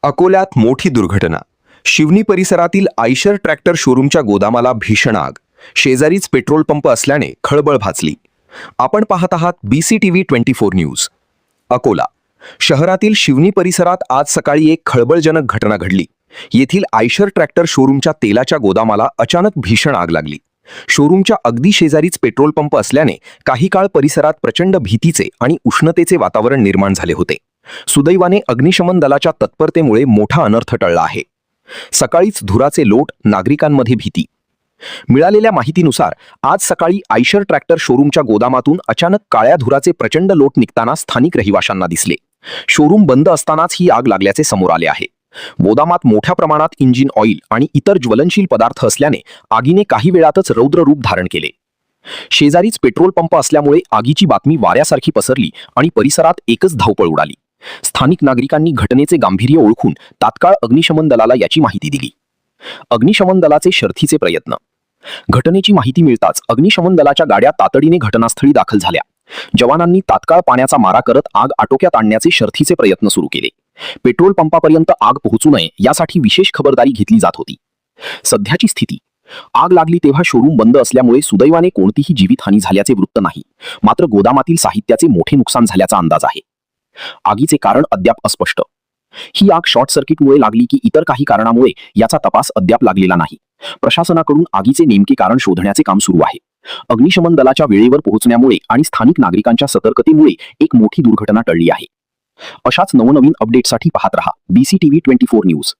अकोल्यात मोठी दुर्घटना. शिवनी परिसरातील आयशर ट्रॅक्टर शोरूमच्या गोदामाला भीषण आग. शेजारीच पेट्रोल पंप असल्याने खळबळ भासली. आपण पाहत आहात BCTV 24 न्यूज. अकोला शहरातील शिवनी परिसरात आज सकाळी एक खळबळजनक घटना घडली. येथील आयशर ट्रॅक्टर शोरूमच्या तेलाच्या गोदामाला अचानक भीषण आग लागली. शोरूमच्या अगदी शेजारीच पेट्रोल पंप असल्याने काही काळ परिसरात प्रचंड भीतीचे आणि उष्णतेचे वातावरण निर्माण झाले होते. सुदैवाने अग्निशमन दलाच्या तत्परतेमुळे मोठा अनर्थ टळला आहे. सकाळीच धुराचे लोट, नागरिकांमध्ये भीती. मिळालेल्या माहितीनुसार आज सकाळी आयशर ट्रॅक्टर शोरूमच्या गोदामातून अचानक काळ्या धुराचे प्रचंड लोट निघताना स्थानिक रहिवाशांना दिसले. शोरूम बंद असतानाच ही आग लागल्याचे समोर आले आहे. गोदामात मोठ्या प्रमाणात इंजिन ऑइल आणि इतर ज्वलनशील पदार्थ असल्याने आगीने काही वेळातच रौद्र रूप धारण केले. शेजारीच पेट्रोल पंप असल्यामुळे आगीची बातमी वाऱ्यासारखी पसरली आणि परिसरात एकच धावपळ उडाली. स्थानिक नागरिकांनी घटनेचे गांभीर्य ओळखून तात्काळ अग्निशमन दलाला याची माहिती दिली. अग्निशमन दलाचे शर्थीचे प्रयत्न. घटनेची माहिती मिळताच अग्निशमन दलाच्या गाड्या तातडीने घटनास्थळी दाखल झाल्या. जवानांनी तात्काळ पाण्याचा मारा करत आग आटोक्यात आणण्याचे शर्थीचे प्रयत्न सुरू केले. पेट्रोल पंपापर्यंत आग पोहोचू नये यासाठी विशेष खबरदारी घेतली जात होती. सध्याची स्थिती. आग लागली तेव्हा शोरूम बंद असल्यामुळे सुदैवाने कोणतीही जीवितहानी झाल्याचे वृत्त नाही. मात्र गोदामातील साहित्याचे मोठे नुकसान झाल्याचा अंदाज आहे. आगीचे कारण अद्याप अस्पष्ट. ही आग शॉर्ट सर्किटमुळे लागली की इतर काही कारणामुळे याचा तपास अद्याप लागलेला नाही. प्रशासनाकडून आगीचे नेमके कारण शोधण्याचे काम सुरू आहे. अग्निशमन दलाच्या वेळेवर पोहोचण्यामुळे आणि स्थानिक नागरिकांच्या सतर्कतेमुळे एक मोठी दुर्घटना टळली आहे. अशाच नवनवीन अपडेटसाठी पाहत रहा BCTV 24 न्यूज.